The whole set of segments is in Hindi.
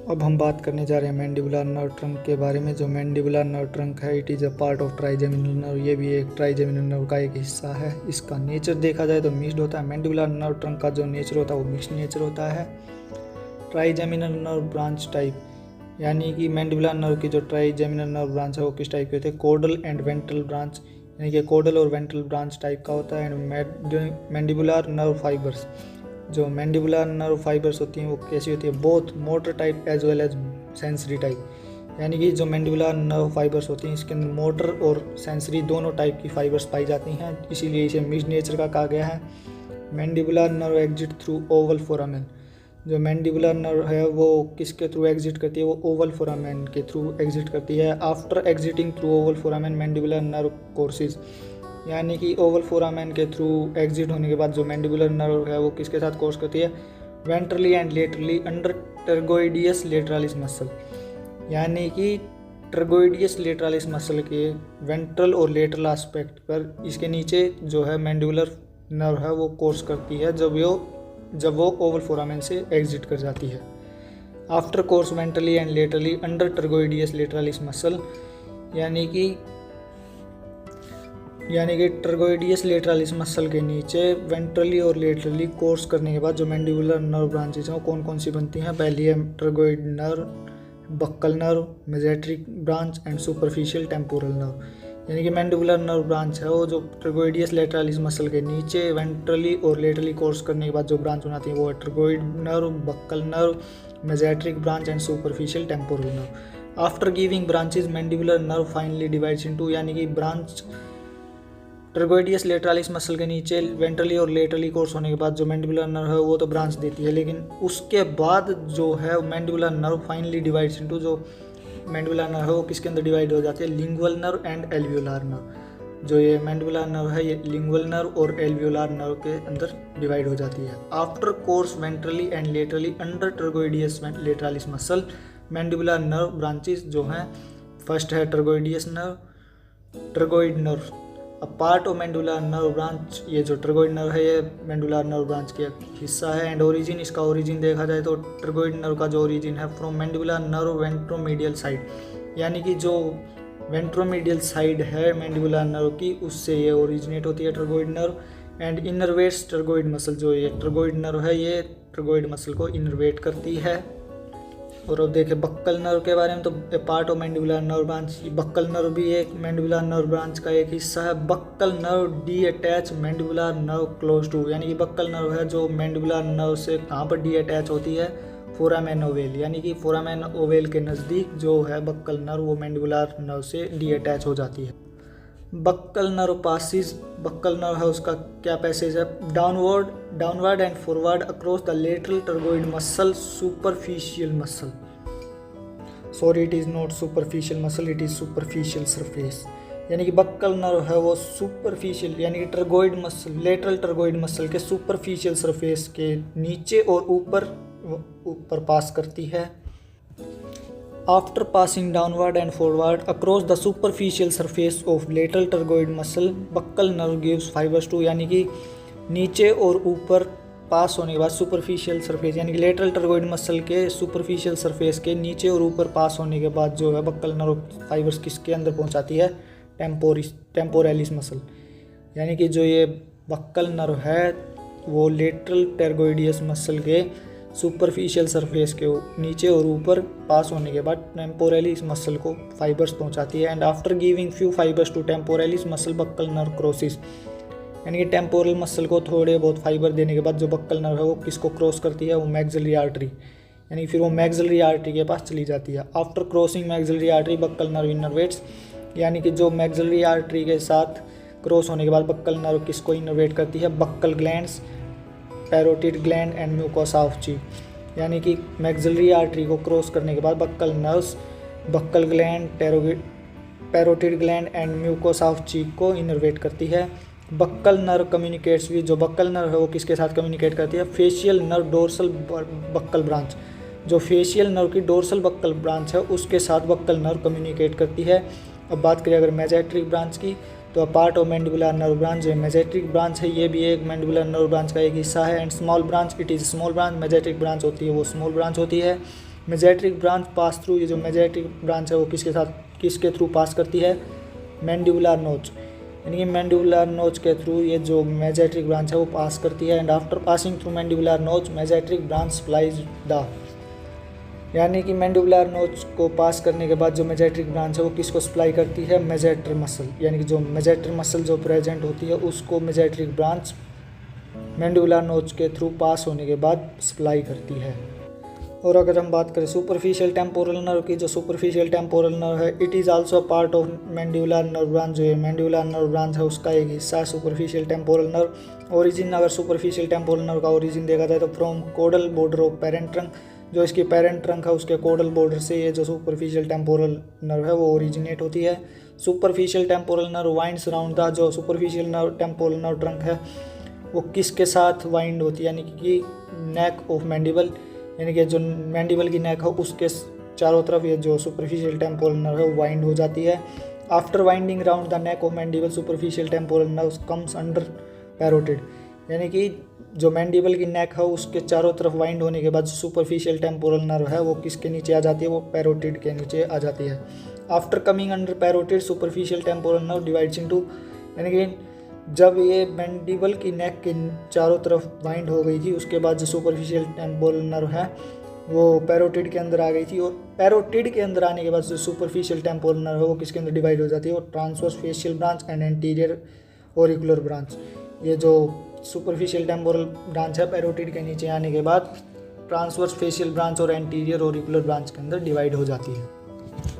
अब हम बात करने जा रहे हैं मैंडिबुलर नर्व ट्रंक के बारे में। जो मैंडिबुलर नर्व ट्रंक है, it is a part of trigeminal nerve. ये भी एक ट्राइजेमिनल नर्व का एक हिस्सा है। इसका नेचर देखा जाए तो मिक्स्ड होता है। मैंडिबुलर नर्व ट्रंक का जो नेचर होता है वो मिक्स्ड नेचर होता है। ट्राइजेमिनल नर्व ब्रांच टाइप, यानी कि मैंडिबुलर नर्व की जो ट्राइजेमिनल नर्व ब्रांच है वो किस टाइप के होते हैं? कोडल एंड वेंट्रल ब्रांच, यानी कि कोडल और वेंट्रल ब्रांच टाइप का होता है। एंड मैंडिबुलर नर्व फाइबर्स, जो मैंडिबुलर नर्व फाइबर्स होती हैं वो कैसी होती है? Both motor type as well as sensory type, यानी कि जो मैंडिबुलर नर्व फाइबर्स होती हैं इसके अंदर मोटर और सेंसरी दोनों टाइप की फाइबर्स पाई जाती हैं, इसीलिए इसे मिक्स्ड नेचर का कहा गया है। Mandibular nerve exit through Oval foramen, जो मैंडिबुलर नर्व है वो किसके थ्रू एग्जिट करती है? वो ओवल फोरामेन के थ्रू एग्जिट करती है। After exiting through Oval foramen mandibular nerve courses, यानी कि ओवल फोरामेन के थ्रू एग्जिट होने के बाद जो मैंडिबुलर नर्व है वो किसके साथ कोर्स करती है? Ventrally and laterally under pterygoideus lateralis muscle, यानी कि ट्रगोइडियस लेटरालिस मसल के वेंट्रल और लेटरल एस्पेक्ट पर इसके नीचे जो है मैंडिबुलर नर्व है वो कोर्स करती है जब वो ओवल फोरामेन से एग्जिट कर जाती है। After course ventrally and laterally under pterygoideus lateralis muscle, यानी कि ट्रगोइडियस लेटरालिस मसल के नीचे वेंट्रली और लेटरली कोर्स करने के बाद जो मैंडिबुलर नर्व ब्रांचेज हैं वो कौन कौन सी बनती हैं? पहली है pterygoid nerve, buccal nerve, masseteric branch and superficial temporal nerve. यानी कि मैंडिबुलर नर्व ब्रांच है वो जो ट्रगोइडियस लेटरालिस मसल के नीचे वेंट्रली और लेटरली कोर्स करने के बाद जो ब्रांच बनाती है वो है pterygoid nerve, buccal nerve, masseteric branch and superficial temporal nerve. After giving branches mandibular nerve finally divides into, यानी कि ब्रांच ट्रगोइडियस लेटरालिस मसल के नीचे वेंट्रली और लेटरली कोर्स होने के बाद जो मैंडिबुलर नर्व है वो तो ब्रांच देती है, लेकिन उसके बाद जो है mandibular nerve finally divides into, जो मैंडिबुलर नर्व है वो किसके अंदर डिवाइड हो जाती है? Lingual nerve and alveolar nerve. जो ये मैंडिबुलर नर्व है ये लिंगुअल नर्व और एल्वियोलार नर्व के अंदर डिवाइड हो जाती है। After course ventrally and laterally under pterygoideus lateralis muscle mandibular nerve branches जो हैं, फर्स्ट है pterygoideus nerve, pterygoid nerve, a part of mandibular nerve branch. ये जो ट्रगोइड नर्व है ये मैंडिबुलर नर्व ब्रांच का हिस्सा है। एंड ओरिजिन, इसका ओरिजिन देखा जाए तो ट्रगोइड नर्व का जो ओरिजिन है from mandibular nerve ventromedial side, यानी कि जो वेंट्रोमीडियल साइड है मैंडिबुलर नर्व की उससे ये ओरिजिनेट होती है ट्रगोइड नर्व। एंड इनर्वेट्स ट्रगोइड मसल, जो ये ट्रगोइड नर्व है ये ट्रगोइड मसल को इनर्वेट करती है। और अब देखें बक्कल नर्व के बारे में, तो part of mandibular nerve branch, buccal nerve भी एक मैंडिबुलर नर्व ब्रांच का एक हिस्सा है। Buccal nerve detach mandibular nerve close to, यानी कि बक्कल नर्व है जो मैंडिबुलर नर्व से कहाँ पर डी अटैच होती है? फोरामेन ओवेल, यानी कि फोरामेन ओवेल के नज़दीक जो है बक्कल नर्व वो मैंडिबुलर नर्व से डी अटैच हो जाती है। Buccal nerve passes, buccal nerve है उसका क्या पैसेज है? Downward and forward across the lateral pterygoid muscle superficial muscle, sorry it is not superficial muscle, it is superficial surface. यानी कि बक्कल नर्व है वो सुपरफिशियल, यानी कि pterygoid muscle, lateral pterygoid muscle के सुपरफिशियल सरफेस के नीचे और ऊपर पास करती है। After passing downward and forward across the superficial surface of lateral tergoid muscle, buccal nerve gives fibers to, यानी कि नीचे और ऊपर पास होने के बाद सुपरफिशियल सरफेस, यानी कि लेटरल टर्गोइड मसल के सुपरफिशियल सरफेस के नीचे और ऊपर पास होने के बाद जो है बक्कल नर्व फाइबर्स किसके अंदर पहुंचाती है? टेम्पोरैलिस मसल, यानी कि जो ये बक्कल नर्व है वो लेटरल टेरगोइडियस मसल के सुपरफिशियल सरफेस के नीचे और ऊपर पास होने के बाद टेम्पोरैलिस मसल को फाइबर्स पहुंचाती है। And after giving few fibres to temporalis muscle buccal nerve crosses, यानी कि टेम्पोरल मसल को थोड़े बहुत फाइबर देने के बाद जो बक्कल नर्व है वो किसको क्रॉस करती है? वो मैक्सिलरी आर्टरी, यानी फिर वो मैक्सिलरी आर्टरी के पास चली जाती है। After crossing maxillary artery buccal nerve innervates, यानी कि जो मैक्सिलरी आर्टरी के साथ क्रॉस होने के बाद बक्कल नर्व किसको इनर्वेट करती है? Buccal glands, parotid gland and mucosa of cheek, यानी कि मैक्सिलरी आर्टरी को क्रॉस करने के बाद buccal nerves buccal gland, parotid gland and mucosa of cheek को इनर्वेट करती है। बक्कल नर्व कम्युनिकेट्स विद, जो बक्कल नर्व है वो किसके साथ कम्युनिकेट करती है? Facial nerve dorsal buccal branch, जो फेशियल नर्व की डोर्सल बक्कल ब्रांच है उसके साथ बक्कल नर्व कम्युनिकेट करती है। अब बात करें अगर मेजेट्रिक ब्रांच की, तो part of mandibular nerve branch जो मेजेट्रिक ब्रांच है ये भी एक मैंडिबुलर नर्व ब्रांच का एक हिस्सा है। And small branch, it is small branch, masseteric branch होती है वो स्मॉल ब्रांच होती है। मेजेट्रिक ब्रांच पास थ्रू, ये जो मेजेट्रिक ब्रांच है वो किसके थ्रू पास करती है, मैंडिबुलर नोच, यानी कि मैंडिबुलर नोच के थ्रू ये जो मेजेट्रिक ब्रांच है वो पास करती है। And after passing through mandibular नोच मेजेट्रिक ब्रांच सप्लाइज द, यानी कि मैंडिबुलर नोच को पास करने के बाद जो मेजेट्रिक ब्रांच है वो किसको सप्लाई करती है, मेजेटर मसल, यानी कि जो मेजेटर मसल जो प्रेजेंट होती है उसको मेजेट्रिक ब्रांच मैंडिबुलर नोच के थ्रू पास होने के बाद सप्लाई करती है। और अगर हम बात करें सुपरफिशियल टेम्पोरल नर्व की, जो सुपरफिशियल टेम्पोरल नर्व है it is also part of mandibular nerve branch, जो है मैंडिबुलर नर्व ब्रांच है उसका एक हिस्सा है सुपरफिशियल टेम्पोरल नर्व। ओरिजिन, अगर सुपरफिशियल टेम्पोरल नर्व का ओरिजिन देखा जाए तो from codal border of parent trunk, जो इसकी पेरेंट ट्रंक है उसके कोडल बॉर्डर से ये जो सुपरफिशियल टेम्पोरल नर्व है वो ओरिजिनेट होती है। Superficial temporal nerve winds around the, जो superficial nerve temporal nerve trunk है वो किसके साथ वाइंड होती है, यानी कि नेक ऑफ मैंडिबल, यानी कि जो मैंडिबल की नेक है उसके चारों तरफ ये जो सुपरफिशियल टेम्पोरल नर्व है वो वाइंड हो जाती है। After winding round the neck of mandible superficial temporal nerve comes under parotid, यानी कि जो मैंडिबल की नेक है उसके चारों तरफ वाइंड होने के बाद जो सुपरफिशियल टेम्पोरल नर्व है वो किसके नीचे आ जाती है, वो पैरोटिड के नीचे आ जाती है। After coming under parotid superficial temporal nerve divides into, यानी कि जब ये मैंडिबल की नेक के चारों तरफ वाइंड हो गई थी उसके बाद जो सुपरफिशियल टेम्पोरल नर्व है वो पैरोटिड के अंदर आ गई थी, और पैरोटिड के अंदर आने के बाद जो सुपरफिशियल टेम्पोरल नर्व है वो किसके अंदर डिवाइड हो जाती है, वो transverse facial branch and anterior auricular branch. ये जो सुपरफिशियल टेम्पोरल ब्रांच है पैरोटिड के नीचे आने के बाद ट्रांसवर्स फेशियल ब्रांच और एंटीरियर ऑरिकुलर ब्रांच के अंदर डिवाइड हो जाती है।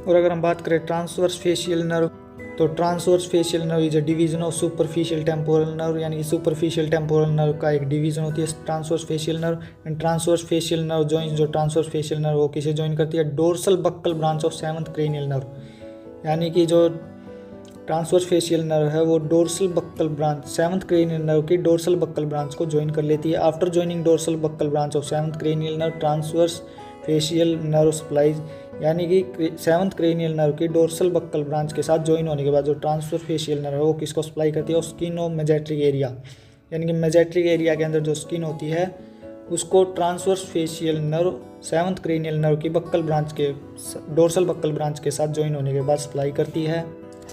और अगर हम बात करें ट्रांसवर्स फेशियल नर्व, तो transverse facial nerve is a division of superficial temporal nerve, यानी कि सुपरफिशियल टेम्पोरल नर्व का एक डिवीजन होती है transverse facial nerve. And transverse facial nerve join, जो ट्रांसवर्स फेशियल नर्व वो किसे जॉइन करती है, dorsal buccal branch of 7th cranial nerve, यानी कि जो ट्रांसवर्स फेशियल नर्व है वो dorsal buccal branch 7th cranial nerve की डोर्सल बक्कल ब्रांच को ज्वाइन कर लेती है। After joining dorsal buccal branch of 7th cranial nerve transverse facial nerve supplies, यानी कि 7th क्रेनियल नर्व की डोर्सल बक्कल ब्रांच के साथ ज्वाइन होने के बाद जो ट्रांसवर्स फेशियल नर्व है वो किसको सप्लाई करती है, स्किन ऑफ मेजेट्रिक एरिया, यानी कि मेजेट्रिक एरिया के अंदर जो स्किन होती है उसको transverse facial nerve 7th cranial nerve की बक्कल ब्रांच के डोर्सल बक्कल ब्रांच के साथ ज्वाइन होने के बाद सप्लाई करती है।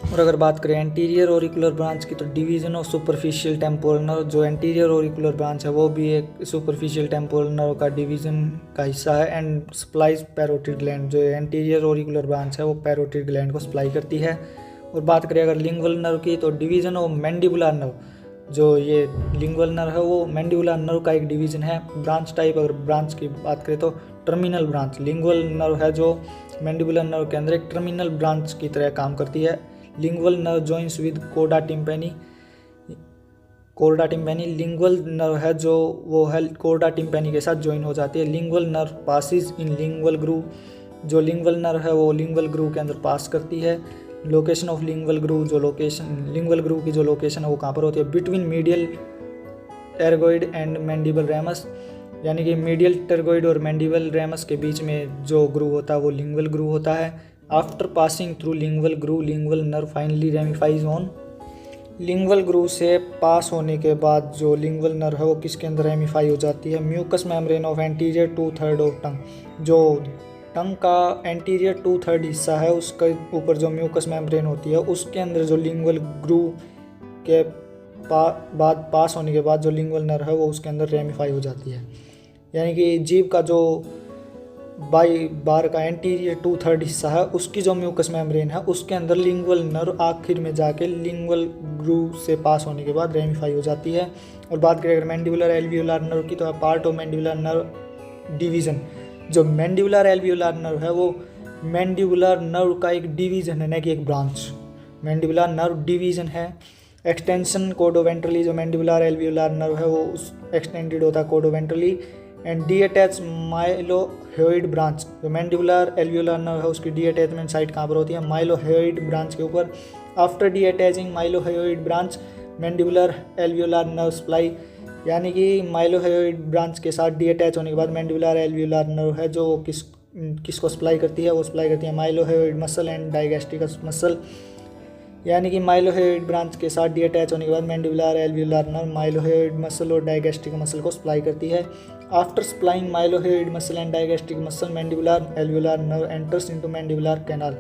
और अगर बात करें एंटीरियर ऑरिकुलर ब्रांच की, तो division of superficial temporal nerve, जो एंटीरियर ऑरिकुलर ब्रांच है वो भी एक सुपरफिशियल टेम्पोरल नर्व का डिवीजन का हिस्सा है। एंड सप्लाइज पैरोटिड ग्लैंड, जो एंटीरियर ऑरिकुलर ब्रांच है वो पैरोटिड ग्लैंड को सप्लाई करती है। और बात करें अगर लिंगुअल नर्व की, तो डिवीजन ऑफ मैंडिबुलर नर्व, जो ये लिंगुअल नर्व है वो मैंडिबुलर नर्व का एक डिवीजन है। ब्रांच टाइप, अगर ब्रांच की बात करें तो टर्मिनल ब्रांच, लिंगुअल नर्व है जो मैंडिबुलर नर्व के अंदर एक टर्मिनल ब्रांच की तरह काम करती है। Lingual nerve joins with chorda tympani, lingual nerve है जो वो है कोर्डा टिम्पैनी के साथ ज्वाइन हो जाती है। Lingual nerve passes in lingual groove, जो लिंगुअल नर्व है वो लिंगुअल ग्रूव के अंदर पास करती है। लोकेशन ऑफ लिंगुअल ग्रूव, जो लोकेशन लिंगुअल ग्रूव की जो लोकेशन है वो कहाँ पर होती है, between medial pterygoid and mandible ramus, यानी कि मीडियल टेरगोइड और मैंडिबल रेमस के बीच में जो ग्रूव होता है वो लिंगुअल ग्रूव होता है। After passing through lingual groove lingual nerve finally ramifies on, lingual groove से पास होने के बाद जो लिंगुअल नर्व है वो किसके अंदर रेमिफाई हो जाती है, mucous membrane of anterior 2/3 of tongue, जो टंग का एंटीरियर 2/3 हिस्सा है उसके ऊपर जो म्यूकस मेम्ब्रेन होती है उसके अंदर जो लिंगुअल ग्रूव के बाद पास होने के बाद जो लिंगुअल नर्व है वो उसके अंदर रेमिफाई हो जाती है। यानी कि जीभ का जो बार का एंटीरियर 2/3 हिस्सा है उसकी जो म्यूकस मेम्ब्रेन है उसके अंदर लिंगुअल नर्व आखिर में जाके लिंगुअल ग्रूव से पास होने के बाद रेमिफाई हो जाती है। और बात करें अगर मैंडिबुलर एल्वियोलार नर्व की, तो part of mandibular nerve division, जो मैंडिबुलर एल्वियोलार नर्व है वो मैंडिबुलर नर्व का एक डिवीजन है, न कि एक ब्रांच। मैंडिबुलर नर्व डिवीजन है। एक्सटेंशन कोडोवेंट्रली, जो मैंडिबुलर एल्वियोलार नर्व है वो उस एक्सटेंडेड होता है कोडोवेंट्रली। एंड डी अटैच माइलोहेड ब्रांच, जो मैंडिबुलर एल्वियोलार नर्व है उसकी डी अटैचमेंट साइट कहाँ पर होती है, माइलोहेड ब्रांच के ऊपर। After de attaching mylohyoid branch mandibular alveolar nerve supply, यानी कि माइलोहेड ब्रांच के साथ डी अटैच होने के बाद मैंडिबुलर एल्वियोलार नर्व है जो किसको सप्लाई करती है, वो सप्लाई करती है माइलोहेड मसल एंड डाइगैस्ट्रिकस मसल, यानी कि माइलोहेड ब्रांच के साथ डी अटैच होने के बाद mandibular alveolar nerve mylohyoid muscle और डाइगैस्ट्रिक मसल को सप्लाई करती है। After supplying mylohyoid muscle and digastric muscle mandibular alveolar nerve enters into mandibular canal.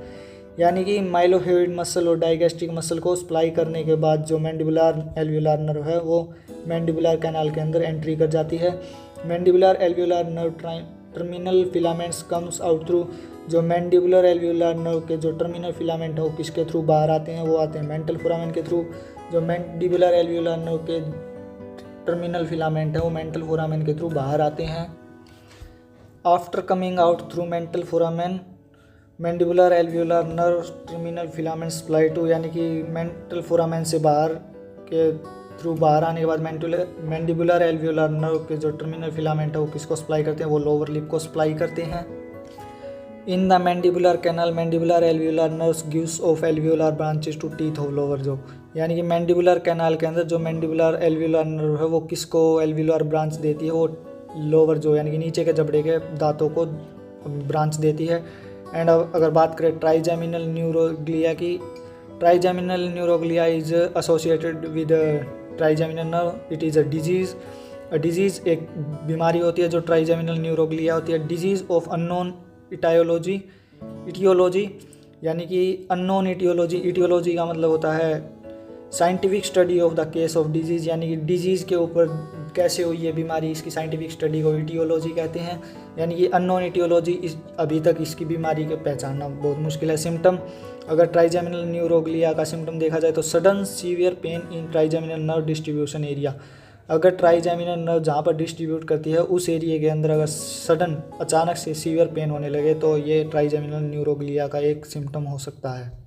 यानी कि माइलोहेड मसल और डाइगेस्टिक मसल को सप्लाई करने के बाद जो मैंडिबुलर एल्वियोलर नर्व है वो मैंडिबुलर कैनाल के अंदर एंट्री कर जाती है। Mandibular alveolar nerve terminal filaments comes out through. जो मैंडिबुलर एल्वियोलर नर्व के जो टर्मिनल फिलामेंट है वो किसके थ्रू बाहर आते हैं, वो आते हैं मेंटल फोरामेन के थ्रू। जो मैंडिबुलर एल्वियोलर नर्व के टर्मिनल फिलामेंट है वो मेंटल फोरामेन के थ्रू बाहर आते हैं। After coming out through mental foramen mandibular alveolar nerve terminal filament supply to, यानी कि मेंटल फोरामेन से बाहर के थ्रू बाहर आने के बाद मैंडिबुलर एल्वियोलर नर्व के जो टर्मिनल फिलामेंट है वो किसको सप्लाई करते हैं, वो लोअर लिप को सप्लाई करते हैं। In the mandibular canal mandibular alveolar nerves gives off alveolar branches to teeth of lower jaw. यानी कि मैंडिबुलर कैनाल के अंदर जो मैंडिबुलर एल्वियोलर नर्व है वो किसको एल्वियोलर ब्रांच देती है, वो लोअर जॉ यानी कि नीचे के जबड़े के दांतों को ब्रांच देती है। एंड अगर बात करें ट्राइजेमिनल न्यूरोग्लिया की, trigeminal neuroglia is associated with trigeminal nerve, it is a disease एक बीमारी होती है जो ट्राइजेमिनल न्यूरोग्लिया होती है। डिजीज़ ऑफ अननोन इटियोलॉजी यानी कि अननोन इटियोलॉजी का मतलब होता है scientific study of the case of disease, यानी कि डिजीज़ के ऊपर कैसे हुई है बीमारी, इसकी साइंटिफिक स्टडी को इटियोलॉजी कहते हैं। यानी कि अननोन इटियोलॉजी अभी तक इसकी बीमारी को पहचानना बहुत मुश्किल है। सिम्टम, अगर ट्राइजेमिनल न्यूरोग्लिया का सिम्टम देखा जाए तो sudden severe pain in trigeminal nerve distribution area. अगर ट्राइजेमिनल नर्व जहाँ पर डिस्ट्रीब्यूट करती है उस एरिया के अंदर अगर सडन अचानक से सीवियर पेन होने लगे तो ये ट्राइजेमिनल न्यूरोग्लिया का एक सिम्टम हो सकता है।